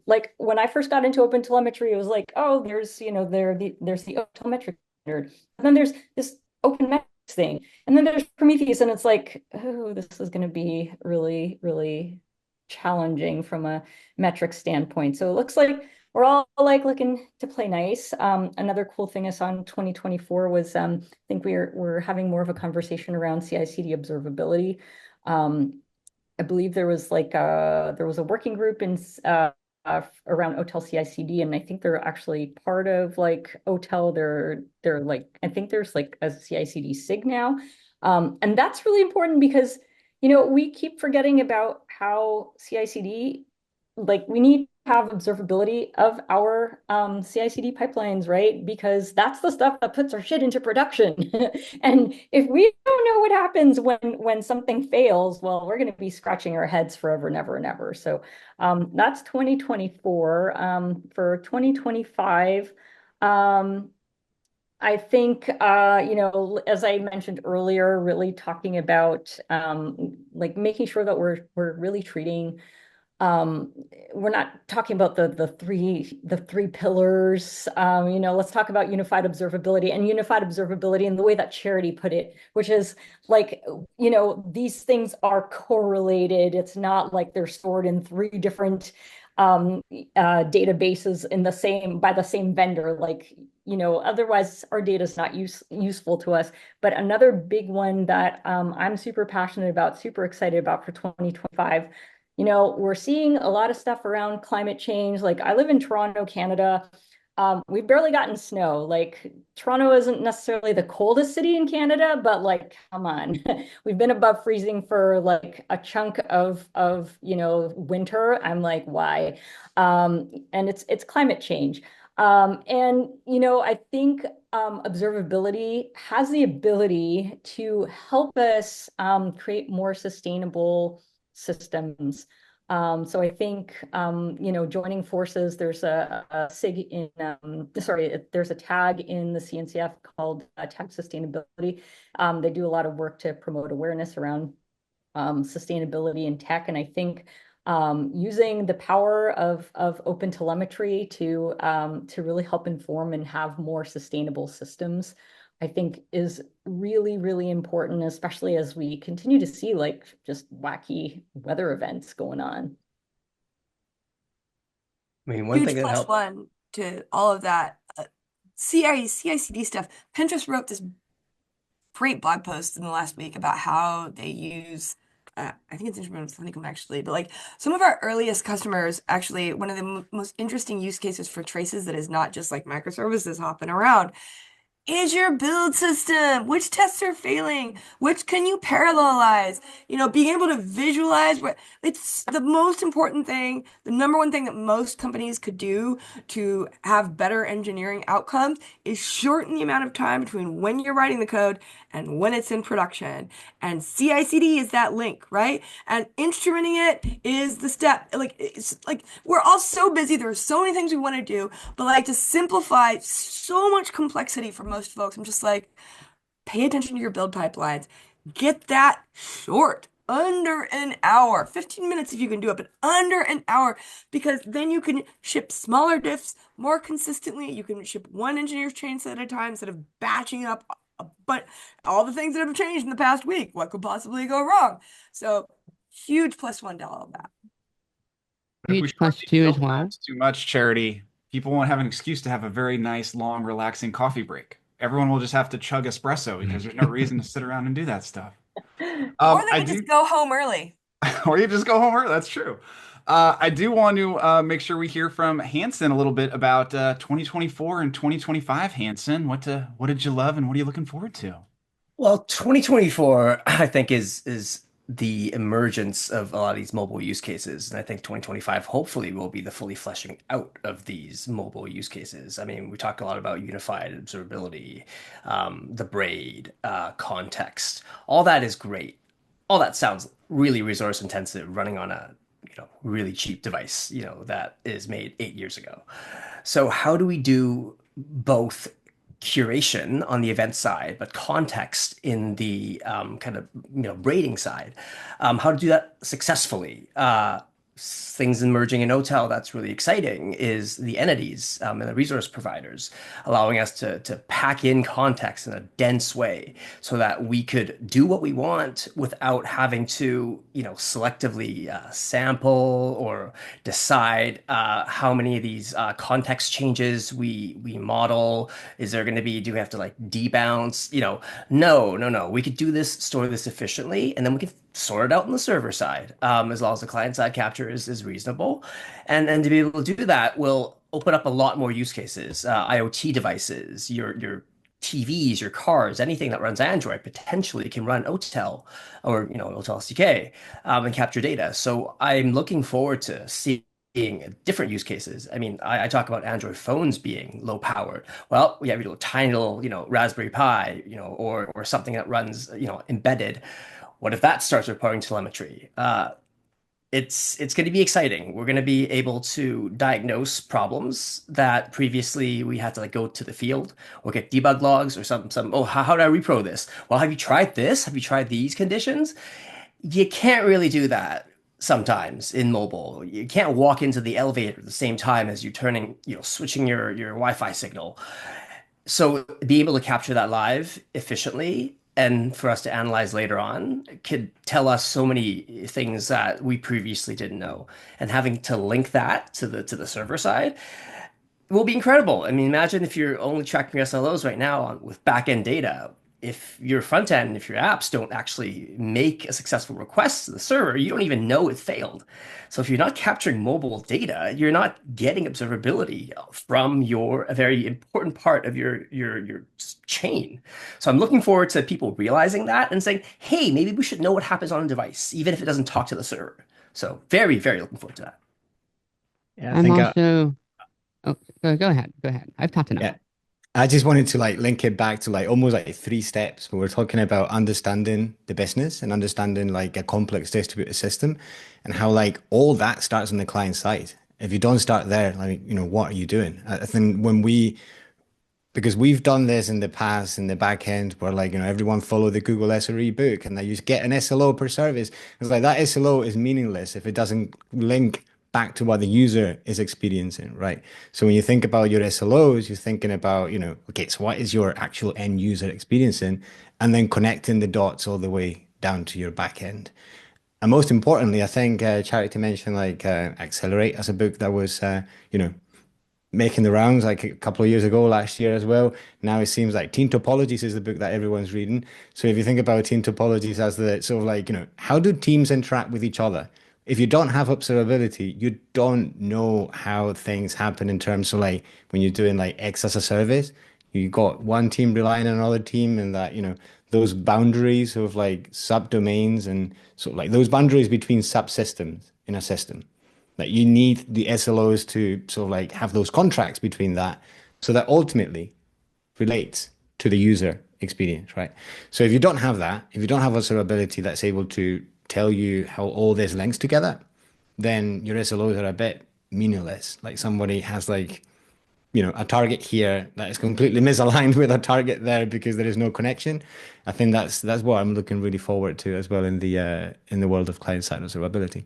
like when I first got into OpenTelemetry, it was like, oh, there's, there's the OpenTelemetry standard. And then there's this OpenMetrics thing. And then there's Prometheus, and it's like, oh, this is going to be really, really challenging from a metric standpoint. So it looks like we're all like looking to play nice. Another cool thing I saw in 2024 was I think we're having more of a conversation around CI/CD observability. I believe there was a working group in around OTel CI/CD, and I think they're actually part of like OTel. They're like, I think there's like a CI/CD SIG now, and that's really important because we keep forgetting about how CI/CD, like we need to have observability of our CI/CD pipelines, right? Because that's the stuff that puts our shit into production. And if we don't know what happens when something fails, well, we're going to be scratching our heads forever and ever and ever. So that's 2024. For 2025, I think, as I mentioned earlier, really talking about like making sure that we're really treating, we're not talking about the three pillars. Let's talk about unified observability in the way that Charity put it, which is like, these things are correlated. It's not like they're stored in three different databases by the same vendor. Like, otherwise our data is not useful to us. But another big one that I'm super passionate about, super excited about for 2025, we're seeing a lot of stuff around climate change. Like I live in Toronto, Canada. We've barely gotten snow. Like Toronto isn't necessarily the coldest city in Canada, but like, come on, we've been above freezing for like a chunk of winter. I'm like, why? And it's climate change. I think observability has the ability to help us create more sustainable systems. So I think, joining forces, there's a SIG in, there's a tag in the CNCF called Tag Sustainability. They do a lot of work to promote awareness around sustainability in tech. And I think using the power of OpenTelemetry to really help inform and have more sustainable systems, I think is really, really important, especially as we continue to see like just wacky weather events going on. I mean, one thing that helped. One to all of that CI/CD stuff. Pinterest wrote this great blog post in the last week about how they use, I think it's instrumented with Honeycomb actually, but like some of our earliest customers, actually, one of the most interesting use cases for traces that is not just like microservices hopping around is your build system. Which tests are failing? Which can you parallelize? Being able to visualize what it's the most important thing, the number one thing that most companies could do to have better engineering outcomes is shorten the amount of time between when you're writing the code and when it's in production. And CI/CD is that link, right? And instrumenting it is the step. Like, it's like we're all so busy. There are so many things we want to do, but like to simplify so much complexity for most folks, I'm just like, pay attention to your build pipelines. Get that short. Under an hour, 15 minutes if you can do it, but under an hour, because then you can ship smaller diffs more consistently. You can ship one engineer's change at a time instead of batching up. But all the things that have changed in the past week, what could possibly go wrong? So huge +1 to all of that. Huge +2 as well. Too much, Charity. People won't have an excuse to have a very nice, long, relaxing coffee break. Everyone will just have to chug espresso because there's no reason to sit around and do that stuff. Or they can just go home early. Or you just go home early. That's true. I do want to make sure we hear from Hanson a little bit about 2024 and 2025. Hanson, what did you love and what are you looking forward to? Well, 2024, I think is the emergence of a lot of these mobile use cases. And I think 2025 hopefully will be the fully fleshing out of these mobile use cases. I mean, we talk a lot about unified observability, the braid, context. All that is great. All that sounds really resource intensive running on a really cheap device, that is made 8 years ago. So how do we do both curation on the event side, but context in the kind of rating side? How to do that successfully? Things emerging in OTel that's really exciting is the entities and the resource providers, allowing us to pack in context in a dense way so that we could do what we want without having to, selectively sample or decide how many of these context changes we model. Is there going to be, do we have to like debounce? No. We could do this, store this efficiently, and then we could sort it out on the server side, as long as the client side capture is reasonable. And to be able to do that will open up a lot more use cases. IoT devices, your TVs, your cars, anything that runs Android potentially can run OTel or OTel SDK and capture data. So I'm looking forward to seeing different use cases. I mean, I talk about Android phones being low powered. Well, we have your tiny little, Raspberry Pi, or something that runs, embedded. What if that starts requiring telemetry? It's going to be exciting. We're going to be able to diagnose problems that previously we had to like go to the field or get debug logs or some. Oh, how do I repro this? Well, have you tried this? Have you tried these conditions? You can't really do that sometimes in mobile. You can't walk into the elevator at the same time as you're switching your Wi-Fi signal. So be able to capture that live efficiently and for us to analyze later on could tell us so many things that we previously didn't know. And having to link that to the server side will be incredible. I mean, imagine if you're only tracking SLOs right now with backend data. If your front end, if your apps don't actually make a successful request to the server, you don't even know it failed. So if you're not capturing mobile data, you're not getting observability from a very important part of your chain. So I'm looking forward to people realizing that and saying, hey, maybe we should know what happens on a device, even if it doesn't talk to the server. So very, very looking forward to that. Yeah, I I'm think also. Oh, go ahead. Go ahead. I've talked enough. yeah. I just wanted to like link it back to like almost like 3 steps where we're talking about understanding the business and understanding like a complex distributed system and how like all that starts on the client side. If you don't start there, like, what are you doing? I think because we've done this in the past in the back end where like, everyone follow the Google SRE book and they use get an SLO per service. It's like that SLO is meaningless if it doesn't link back to what the user is experiencing, right? So when you think about your SLOs, you're thinking about, okay, so what is your actual end user experiencing? And then connecting the dots all the way down to your back end. And most importantly, I think Charity mentioned like Accelerate as a book that was, making the rounds like a couple of years ago, last year as well. Now it seems like Team Topologies is the book that everyone's reading. So if you think about Team Topologies as the sort of like, how do teams interact with each other? If you don't have observability, you don't know how things happen in terms of like when you're doing like X as a service, you got one team relying on another team and that, those boundaries of like subdomains and sort of like those boundaries between subsystems in a system. Like you need the SLOs to sort of like have those contracts between that so that ultimately relates to the user experience, right? So if you don't have that, if you don't have observability that's able to tell you how all this links together, then your SLOs are a bit meaningless. Like somebody has like, a target here that is completely misaligned with a target there because there is no connection. I think that's what I'm looking really forward to as well in the world of client-side observability.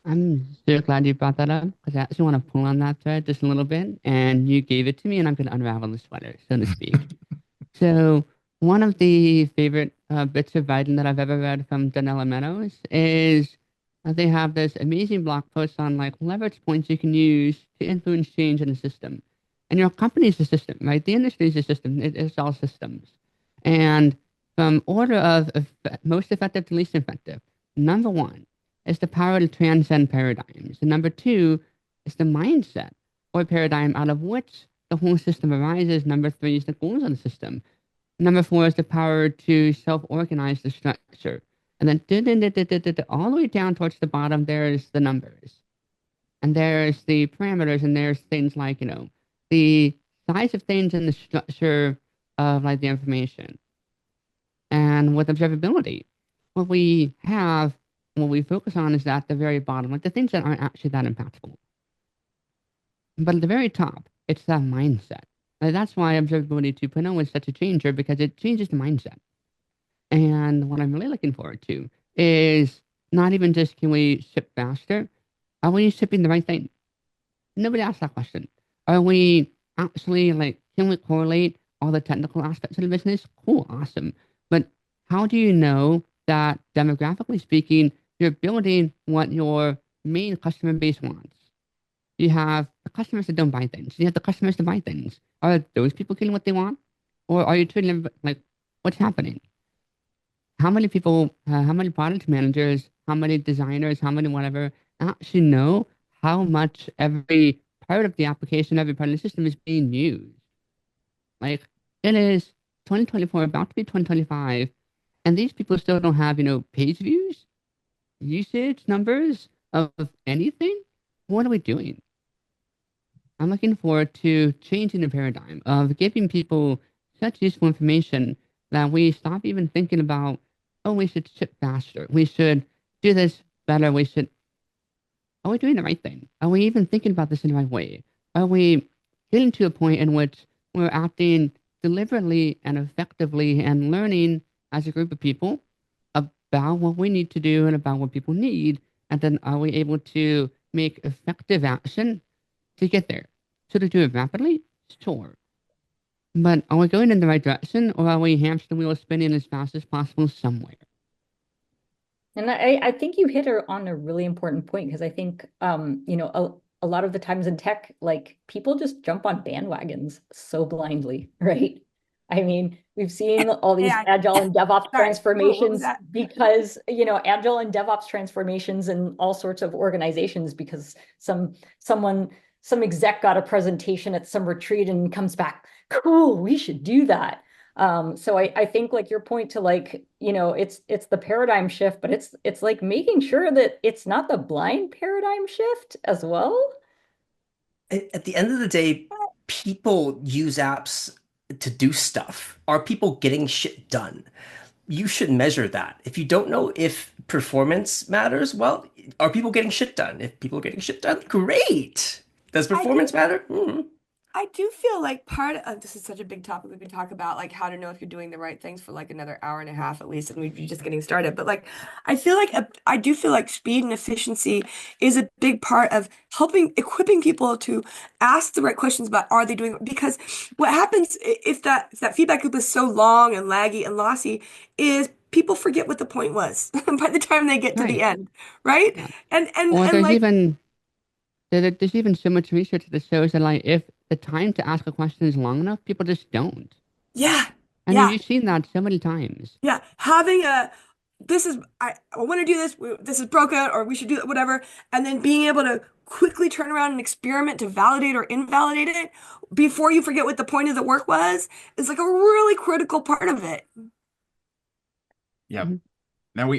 I'm so glad you brought that up because I actually want to pull on that thread just a little bit. And you gave it to me, and I'm going to unravel the sweater, so to speak. So, one of the favorite bits of writing that I've ever read from Donella Meadows is they have this amazing blog post on like leverage points you can use to influence change in a system. And your company is a system, right? The industry is a system. It's all systems. And from order of most effective to least effective, number one is the power to transcend paradigms. And number two is the mindset or paradigm out of which the whole system arises. Number three is the goals of the system. Number four is the power to self-organize the structure. And then all the way down towards the bottom, there's the numbers. And there's the parameters, and there's things like, the size of things and the structure of like the information. And with observability, what we have, what we focus on is at the very bottom, like the things that aren't actually that impactful. But at the very top, it's that mindset. And that's why Observability 2.0 is such a changer, because it changes the mindset. And what I'm really looking forward to is not even just can we ship faster, are we shipping the right thing? Nobody asked that question. Are we actually like, can we correlate all the technical aspects of the business? Cool, awesome. But how do you know that demographically speaking, you're building what your main customer base wants? You have the customers that don't buy things. You have the customers that buy things. Are those people getting what they want? Or are you treating them like, what's happening? How many people, how many product managers, how many designers, how many whatever actually know how much every part of the application, every part of the system is being used? Like, it is 2024, about to be 2025, and these people still don't have, page views, usage numbers of anything. What are we doing? I'm looking forward to changing the paradigm of giving people such useful information that we stop even thinking about, oh, we should ship faster. We should do this better. Are we doing the right thing? Are we even thinking about this in the right way? Are we getting to a point in which we're acting deliberately and effectively and learning as a group of people about what we need to do and about what people need? And then are we able to make effective action to get there? So to do it rapidly? Sure. But are we going in the right direction, or are we hamster wheel spinning as fast as possible somewhere? And I think you hit her on a really important point, because I think, a lot of the times in tech, like people just jump on bandwagons so blindly, right? I mean, we've seen all these AI. agile and DevOps Sorry, what was transformations that? because, agile and DevOps transformations in all sorts of organizations, because some exec got a presentation at some retreat and comes back, cool, we should do that. So I think like your point to like, it's the paradigm shift, but it's like making sure that it's not the blind paradigm shift as well. At the end of the day, people use apps to do stuff. Are people getting shit done? You should measure that. If you don't know if performance matters, well, are people getting shit done? If people are getting shit done, great. Does I do performance matter? Hmm. I do feel like part of this is such a big topic. We could talk about like how to know if you're doing the right things for like another hour and a half at least, and we'd be just getting started. But like, I do feel like speed and efficiency is a big part of equipping people to ask the right questions about are they doing, because what happens if that feedback loop is so long and laggy and lossy is people forget what the point was by the time they get to the Right. end, right? Yeah. Or And like, there's even so much research that shows that like if the time to ask a question is long enough, people just don't. yeah. And Yeah. you've seen that so many times. Yeah, having I want to do this, this is broken, or we should do whatever, and then being able to quickly turn around and experiment to validate or invalidate it before you forget what the point of the work was is like a really critical part of it. Yep. Mhm. Now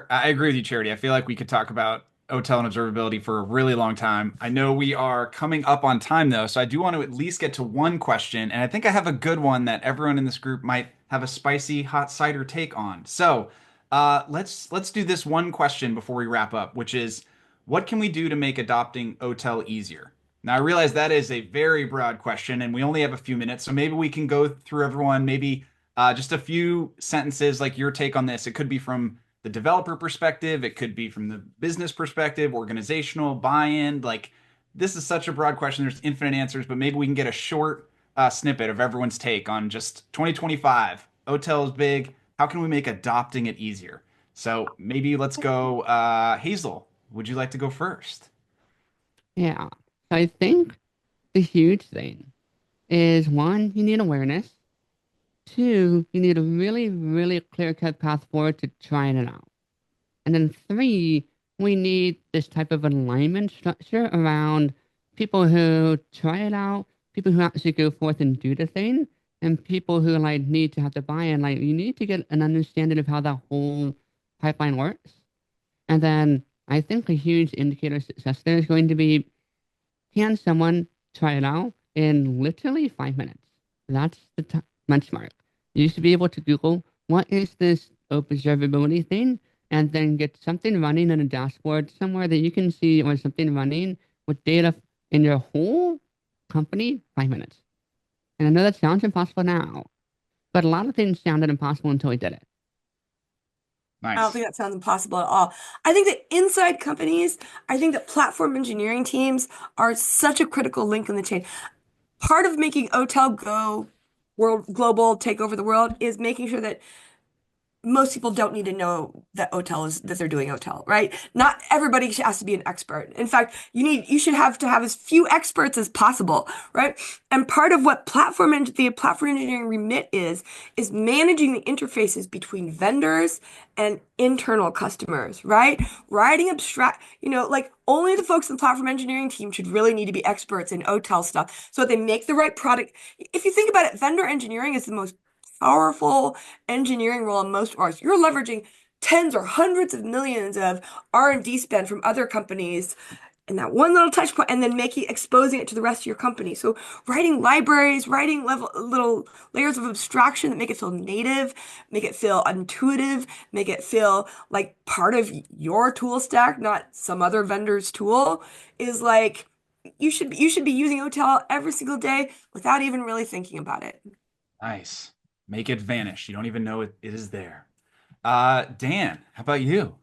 I agree with you, Charity. I feel like we could talk about OTel and observability for a really long time. I know we are coming up on time though, so I do want to at least get to one question, and I think I have a good one that everyone in this group might have a spicy hot cider take on. So, let's do this one question before we wrap up, which is, what can we do to make adopting OTel easier? Now, I realize that is a very broad question, and we only have a few minutes, so maybe we can go through everyone, maybe just a few sentences, like your take on this. It could be from the developer perspective, it could be from the business perspective, organizational buy-in. Like, this is such a broad question. There's infinite answers, but maybe we can get a short snippet of everyone's take on just 2025. OTel is big. How can we make adopting it easier? So maybe let's go. Hazel, would you like to go first? Yeah. So I think the huge thing is one, you need awareness. Two, you need a really, really clear-cut path forward to trying it out. And then three, we need this type of alignment structure around people who try it out, people who actually go forth and do the thing, and people who like need to have to buy in. Like you need to get an understanding of how that whole pipeline works. And then I think a huge indicator of success there is going to be, can someone try it out in literally 5 minutes? That's the benchmark. You should be able to Google, what is this observability thing? And then get something running in a dashboard somewhere that you can see, or something running with data in your whole company, 5 minutes. And I know that sounds impossible now, but a lot of things sounded impossible until we did it. I don't Nice. think that sounds impossible at all. I think that inside companies, I think that platform engineering teams are such a critical link in the chain. Part of making OTel go world global, take over the world, is making sure that most people don't need to know that OTel is that they're doing OTel, right? Not everybody has to be an expert. In fact, you should have to have as few experts as possible, right? And part of what the platform engineering remit is managing the interfaces between vendors and internal customers, right? Writing abstract, like only the folks in the platform engineering team should really need to be experts in OTel stuff so that they make the right product. If you think about it, vendor engineering is the most powerful engineering role in most orgs. You're leveraging tens or hundreds of millions of R&D spend from other companies and that one little touch point, and then exposing it to the rest of your company. So writing libraries, writing little layers of abstraction that make it feel native, make it feel intuitive, make it feel like part of your tool stack, not some other vendor's tool, is like you should be using OTel every single day without even really thinking about it. Nice. Make it vanish. You don't even know it is there. Dan, how about you?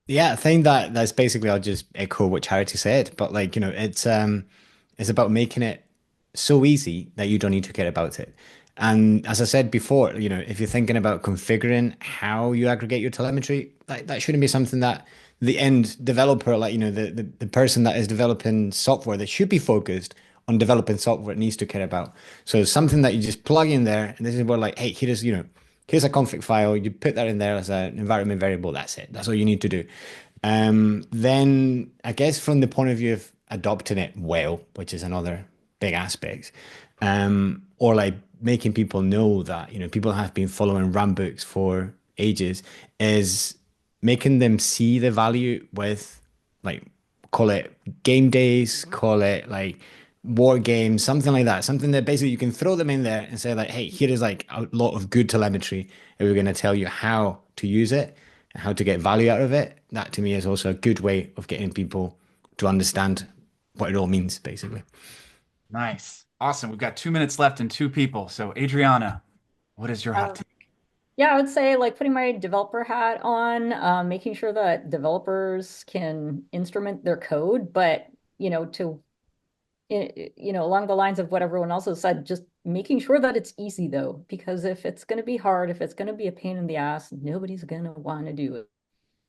Yeah, I think that's basically, I'll just echo what Charity said, but like, it's about making it so easy that you don't need to care about it. And as I said before, if you're thinking about configuring how you aggregate your telemetry, that shouldn't be something that the end developer, like, the person that is developing software that should be focused on developing software needs to care about. So it's something that you just plug in there, and this is where like, hey, here's a config file. You put that in there as an environment variable. That's it. That's all you need to do. Then I guess from the point of view of adopting it well, which is another big aspect, or like making people know that, people have been following RAM books for ages, is making them see the value with, like, call it game days, call it like war games, something like that. Something that basically you can throw them in there and say like, hey, here is like a lot of good telemetry, and we're going to tell you how to use it and how to get value out of it. That to me is also a good way of getting people to understand what it all means, basically. Nice. Awesome. We've got 2 minutes left and two people. So, Adriana, what is your hot Um, take? yeah, I would say like putting my developer hat on, making sure that developers can instrument their code, but to along the lines of what everyone else has said, just making sure that it's easy though, because if it's going to be hard, if it's going to be a pain in the ass, nobody's going to want to do it.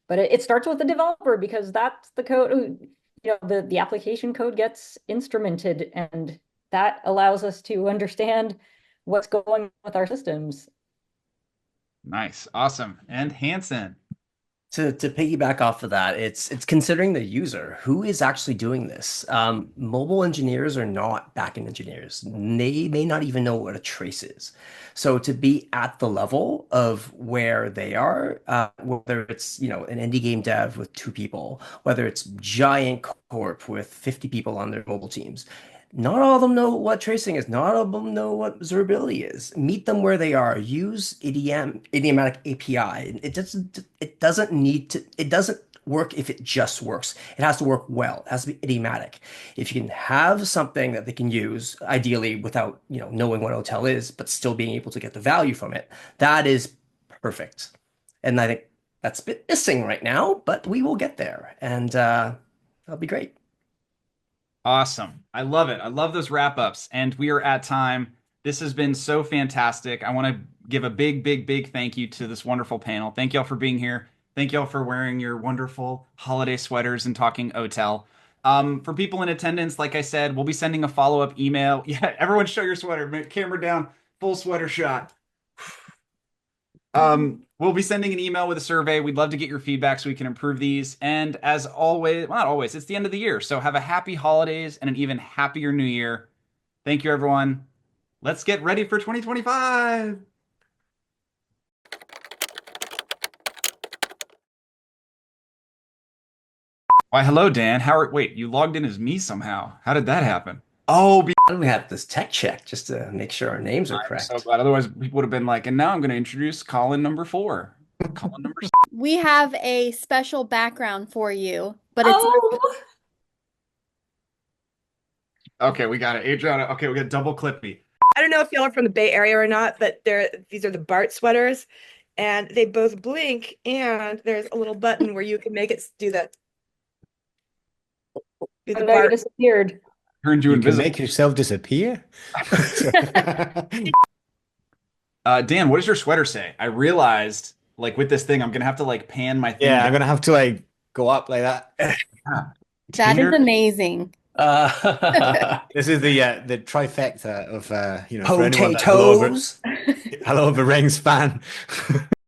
But it starts with the developer because that's the code, the application code gets instrumented, and that allows us to understand what's going on with our systems. Nice. Awesome. And Hanson. To piggyback off of that, it's considering the user who is actually doing this. Mobile engineers are not backend engineers. They may not even know what a trace is. So to be at the level of where they are, whether it's an indie game dev with two people, whether it's giant corp with 50 people on their mobile teams, not all of them know what tracing is. Not all of them know what observability is. Meet them where they are. Use idiomatic API. It doesn't work if it just works. It has to work well. It has to be idiomatic. If you can have something that they can use, ideally without, knowing what hotel is, but still being able to get the value from it, that is perfect. And I think that's a bit missing right now, but we will get there. And that'll be great. Awesome. I love it. I love those wrap ups. And we are at time. This has been so fantastic. I want to give a big, big, big thank you to this wonderful panel. Thank y'all for being here. Thank y'all for wearing your wonderful holiday sweaters and talking OTel. For people in attendance, like I said, we'll be sending a follow-up email. Yeah, everyone show your sweater. Camera down, full sweater shot. We'll be sending an email with a survey. We'd love to get your feedback so we can improve these. And as always, well, not always, it's the end of the year. So have a happy holidays and an even happier new year. Thank you, everyone. Let's get ready for 2025. Why, hello, Dan. Wait, you logged in as me somehow. How did that happen? Oh, Why do we have this tech check just to make sure our names are I'm so correct? glad. Otherwise, people would have been like, and now I'm going to introduce Colin number 4. Colin number We have a special background for you, but it's Oh, Okay, we got it. Adriana. Okay, we got double clip me. I don't know if y'all are from the Bay Area or not, but these are the BART sweaters, and they both blink, and there's a little button where you can make it do that. Do the Oh, no, you BART. disappeared. Turned you You can invisible. make yourself disappear. Dan, what does your sweater say? I realized, like, with this thing, I'm going to have to, like, pan my thing Yeah, I'm down. gonna have to like go up like that. that is Tanner? amazing. This is the trifecta of for anyone that Potatoes. Hello of the Rings fan.